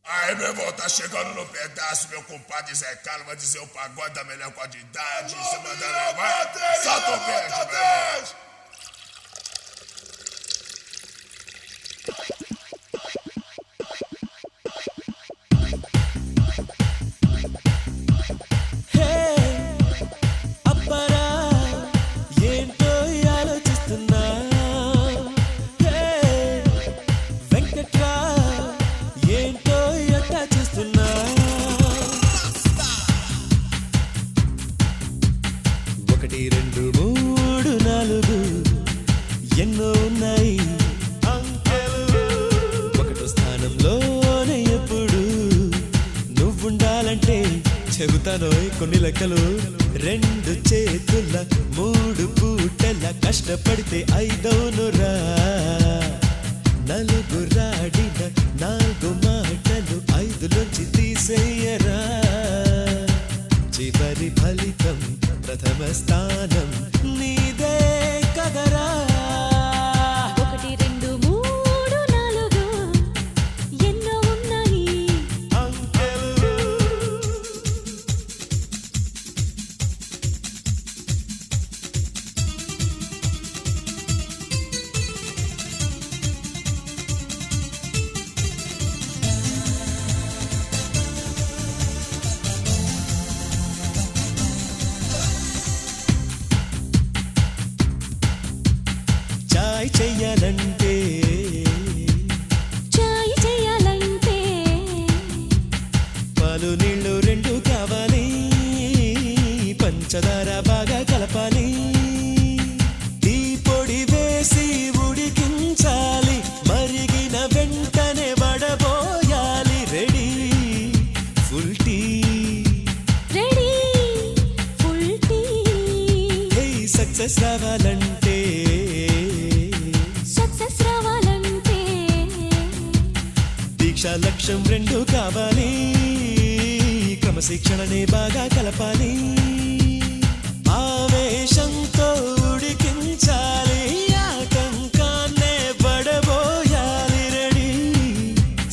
Aí, meu irmão, tá chegando no pedaço, meu compadre Zé Carlos vai dizer o pagode da melhor qualidade. Você mandando vai. Solta o beijo, meu irmão. ఒకటి రెండు మూడు నాలుగు ఎన్నో ఉన్నాయి ఒకటో స్థానంలోనే ఎప్పుడు నువ్వుండాలంటే చెబుతానో కొన్ని లెక్కలు రెండు చేతుల మూడు పూటల కష్టపడితే ఐదోనురా నలుగురాడిన నాలుగు మాటలు ఐదులోంచి తీసేయరా చివరి ఫలితం ప్రథమ స్థానం నీదే కదరా ఒకటి రెండు మూడు నాలుగు ఎన్నో ఉన్నాయి చాయ్ చెయ్యాలంటే చాయ్ చేయాలంటే పాలు నీళ్ళు రెండు కావాలి పంచదార బాగా కలపాలి టీ పొడి వేసి ఉడికించాలి మరిగిన వెంటనే వడబోయాలి ready full tea ready full tea success రావాలంటే సక్సెస్ రావాలంటే దీక్ష లక్ష్యం రెండు కావాలి క్రమశిక్షణనే బాగా కలపాలి ఆవేశంతో ఉడికించాలి ఆటంకాన్నే పడబోయాలి ready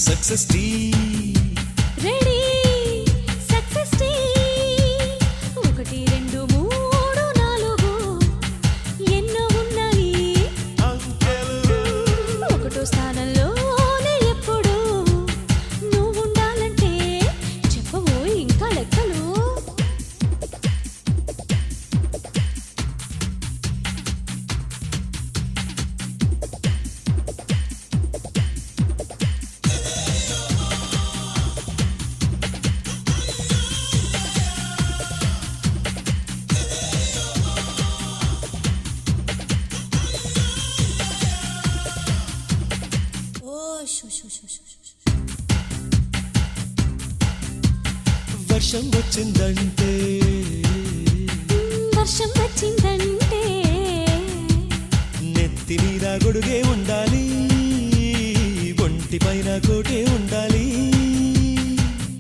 success tea ready success tea ఒకటి రెండు మూడు నాలుగు ఎన్నో ఉన్నాయి ఒకటో స్థానంలోనే ఎప్పుడు నువ్వుండాలంటే చెప్పబోయి ఇంకా లెక్కలు వర్షం వచ్చిందంటే వర్షం వచ్చిందంటే నెత్తి మీద గొడుగే ఉండాలి ఒంటి పైన కోటే ఉండాలి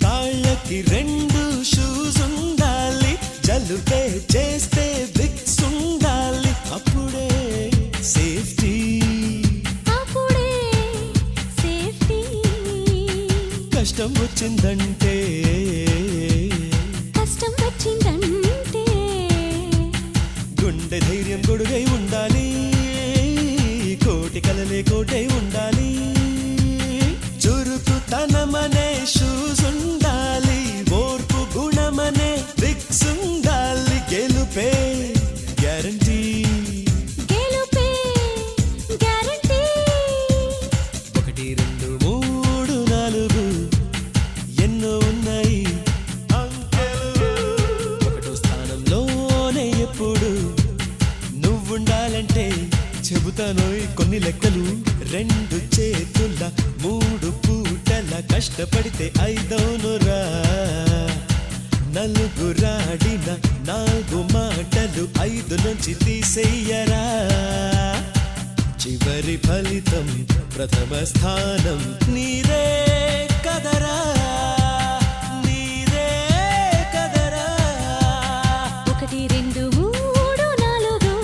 కాళ్ళకి రెండు షూస్ ఉండాలి జలుబే చేస్తే విక్స్ ఉండాలి అప్పుడే సేఫ్టీ అప్పుడే సేఫ్టీ కష్టం వచ్చిందంటే కష్టం వచ్చిందంటే గుండె ధైర్యం గొడుగై ఉండాలి కోటి కలలే కోటై ఉండాలి చురుకుతనమనే షూస్ ఉండాలి ఓర్పు గుణమనే విక్స్ ఉండాలి గెలుపే గ్యారంటీ గెలుపే గ్యారంటీ ఒకటి రెండు మూడు నాలుగు ఎన్నో ఉన్నాయి ఒకటో స్థానంలోనే ఎప్పుడు నువ్వుండాలంటే చెబుతాను కొన్ని లెక్కలు రెండు చేతుల మూడు పూటల కష్టపడితే ఐదోనురా నలుగురాడిన నాలుగు మాటలు ఐదులోంచి తీసేయరా చివరి ఫలితం ప్రథమ స్థానం నీరే కదరా నీరే కదరా ఒకటి రెండు మూడు నాలుగు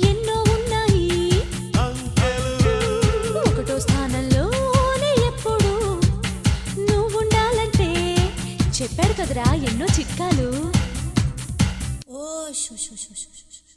ఎన్నో ఉన్నాయి ఒకటో స్థానంలోనే ఎప్పుడు చెప్పాడు కదరా ఎన్నో చిట్కాలు. ఓ show show show show show.